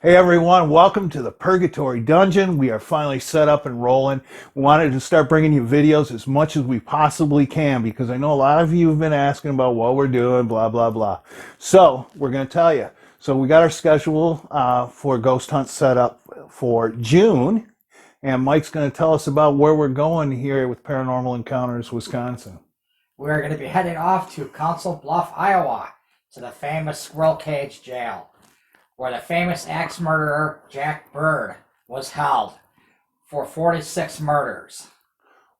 Hey everyone, welcome to the Purgatory Dungeon. We are finally set up and rolling. We wanted to start bringing you videos as much as we possibly can because I know a lot of you have been asking about what we're doing, blah, blah, blah. So we're going to tell you. So we got our schedule for Ghost Hunt set up for June, and Mike's going to tell us about where we're going here with Paranormal Encounters Wisconsin. We're going to be heading off to Council Bluff, Iowa, to the famous Squirrel Cage Jail, where the famous axe murderer Jack Bird was held for 46 murders.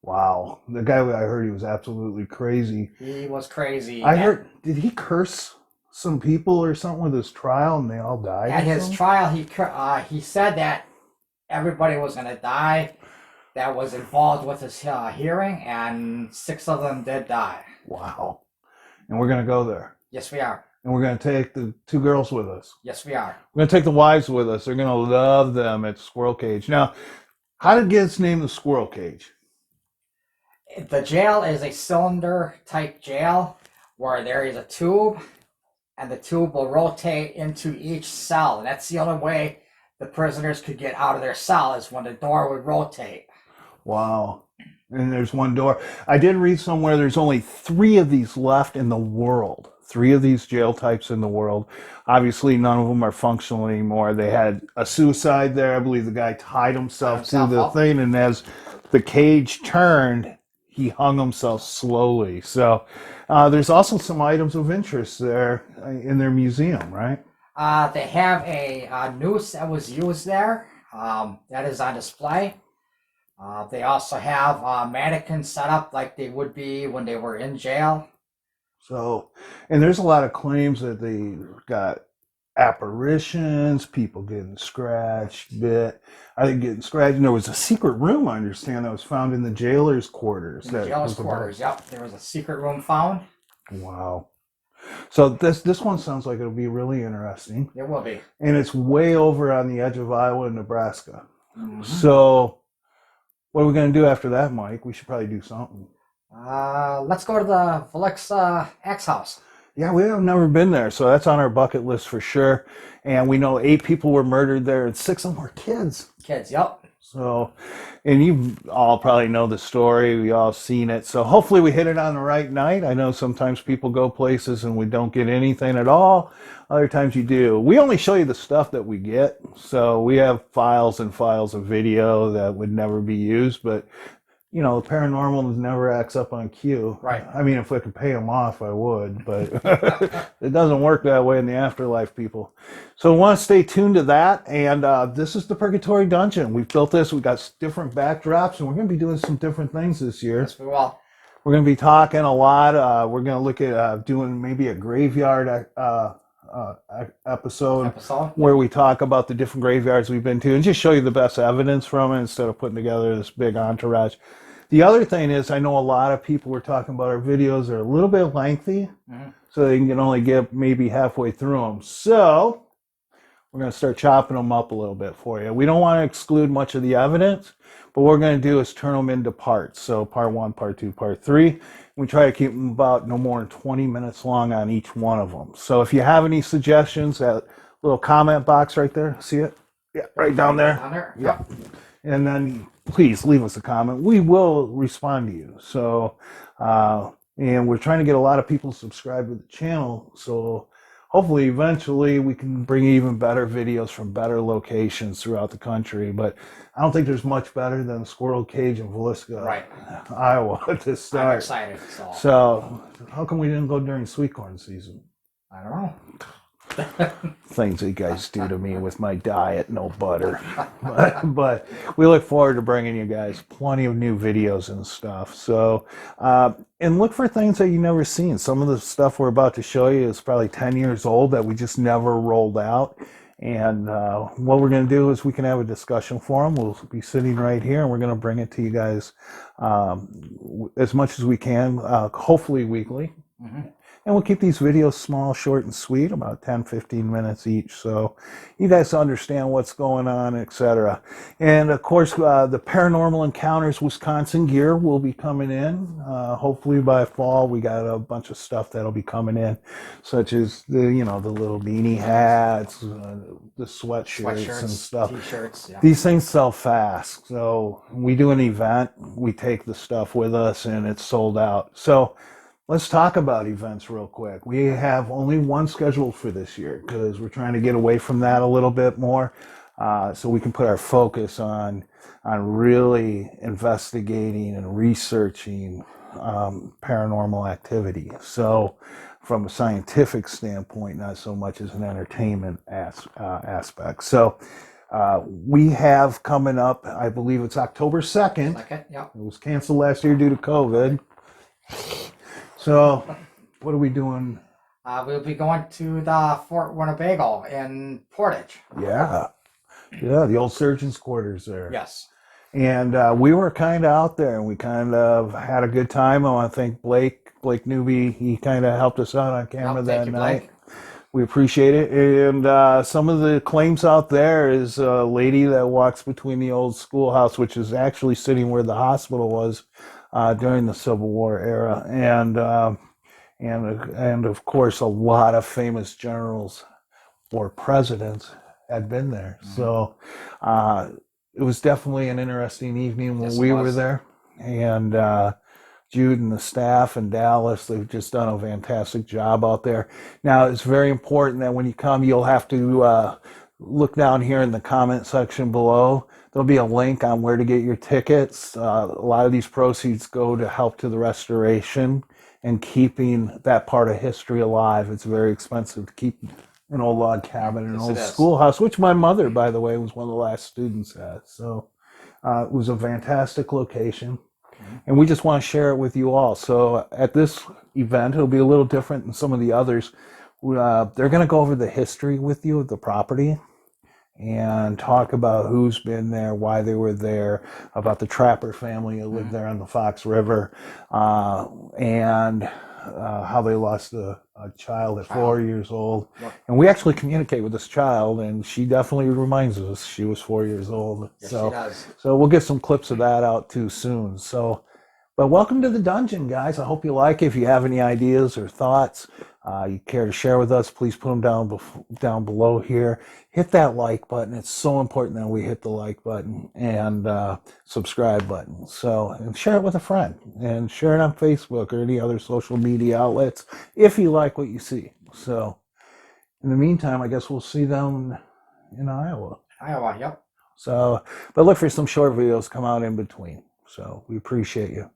Wow. The guy I heard he was absolutely crazy. He was crazy. I heard, did he curse some people or something with his trial and they all died? At his trial, he said that everybody was going to die that was involved with his hearing, and 6 of them did die. Wow. And we're going to go there. Yes, we are. And we're going to take the 2 girls with us. Yes, we are. We're going to take the wives with us. They're going to love them at Squirrel Cage. Now, how did it get its name the Squirrel Cage? The jail is a cylinder-type jail where there is a tube, and the tube will rotate into each cell. And that's the only way the prisoners could get out of their cell is when the door would rotate. Wow. And there's one door. I did read somewhere there's only 3 of these left in the world. 3 of these jail types in the world. Obviously, none of them are functional anymore. They had a suicide there. I believe the guy tied himself to the thing, and as the cage turned, he hung himself slowly. So there's also some items of interest there in their museum, right? They have a noose that was used there. That is on display. They also have mannequins set up like they would be when they were in jail. So, and there's a lot of claims that they got apparitions, people getting scratched, bit. I think getting scratched. And there was a secret room, I understand, that was found in the jailer's quarters. In the jailer's quarters, yep. There was a secret room found. Wow. So this one sounds like it'll be really interesting. It will be. And it's way over on the edge of Iowa and Nebraska. Mm-hmm. So what are we going to do after that, Mike? We should probably do something. Let's go to the Felix Axe House. Yeah, we have never been there, so that's on our bucket list for sure. And we know 8 people were murdered there, and 6 of them were kids. Kids, yep. So, and you all probably know the story. We all seen it. So hopefully we hit it on the right night. I know sometimes people go places and we don't get anything at all. Other times you do. We only show you the stuff that we get. So we have files and files of video that would never be used, but you know, paranormal never acts up on cue. Right. I mean, if I could pay them off, I would, but it doesn't work that way in the afterlife, people. So we want to stay tuned to that. And this is the Purgatory Dungeon. We've built this. We've got different backdrops, and we're going to be doing some different things this year. Yes, we will. We're going to be talking a lot. We're going to look at doing maybe a graveyard episode where we talk about the different graveyards we've been to and just show you the best evidence from it instead of putting together this big entourage. The other thing is, I know a lot of people were talking about our videos are a little bit lengthy, so they can only get maybe halfway through them. So we're going to start chopping them up a little bit for you. We don't want to exclude much of the evidence, but what we're going to do is turn them into parts. So part 1, part 2, part 3. We try to keep them about no more than 20 minutes long on each one of them. So if you have any suggestions, that little comment box right there, see it? Yeah, right down there. Down there? Yeah. And then please leave us a comment. We will respond to you. So, and we're trying to get a lot of people subscribed to the channel. So hopefully eventually we can bring even better videos from better locations throughout the country. But I don't think there's much better than Squirrel Cage in Villisca, right, Iowa to start. I'm excited. So how come we didn't go during sweet corn season? I don't know. Things you guys do to me with my diet, no butter. But we look forward to bringing you guys plenty of new videos and stuff. So, and look for things that you've never seen. Some of the stuff we're about to show you is probably 10 years old that we just never rolled out. And what we're going to do is we can have a discussion forum. We'll be sitting right here, and we're going to bring it to you guys as much as we can, hopefully weekly. And we'll keep these videos small, short, and sweet, about 10, 15 minutes each, so you guys understand what's going on, etc. And of course, the Paranormal Encounters Wisconsin gear will be coming in. Hopefully by fall, we got a bunch of stuff that'll be coming in, such as the little beanie hats, the sweatshirts and stuff. T-shirts. Yeah. These things sell fast, so we do an event, we take the stuff with us, and it's sold out. So let's talk about events real quick. We have only one scheduled for this year because we're trying to get away from that a little bit more, so we can put our focus on really investigating and researching paranormal activity. So from a scientific standpoint, not so much as an entertainment aspect. So we have coming up, I believe it's October 2nd. Yeah. It was canceled last year due to COVID. So, what are we doing? We'll be going to the Fort Winnebago in Portage. Yeah, the old surgeon's quarters there. Yes. And we were kind of out there, and we kind of had a good time. I want to thank Blake Newby. He kind of helped us out on camera that night. Blake. We appreciate it. And some of the claims out there is a lady that walks between the old schoolhouse, which is actually sitting where the hospital was during the Civil War era, and of course a lot of famous generals or presidents had been there. Mm-hmm. So it was definitely an interesting evening when we were there. And Jude and the staff in Dallas, they've just done a fantastic job out there. Now, it's very important that when you come, you'll have to look down here in the comment section below. There'll be a link on where to get your tickets. A lot of these proceeds go to help to the restoration and keeping that part of history alive. It's very expensive to keep an old log cabin in an old schoolhouse, which my mother, by the way, was one of the last students at. So it was a fantastic location. And we just want to share it with you all. So at this event, it'll be a little different than some of the others. They're going to go over the history with you of the property and talk about who's been there, why they were there, about the Trapper family who lived there on the Fox River, and how they lost a child at 4 years old. Yep. And we actually communicate with this child, and she definitely reminds us she was 4 years old. Yes, so, she does. So we'll get some clips of that out too soon. So, but welcome to the dungeon, guys. I hope you like it. If you have any ideas or thoughts you care to share with us, please put them down below here. Hit that like button. It's so important that we hit the like button and subscribe button. So, and share it with a friend and share it on Facebook or any other social media outlets if you like what you see. So, in the meantime, I guess we'll see them in Iowa. Iowa, yep. So, but look for some short videos come out in between. So, we appreciate you.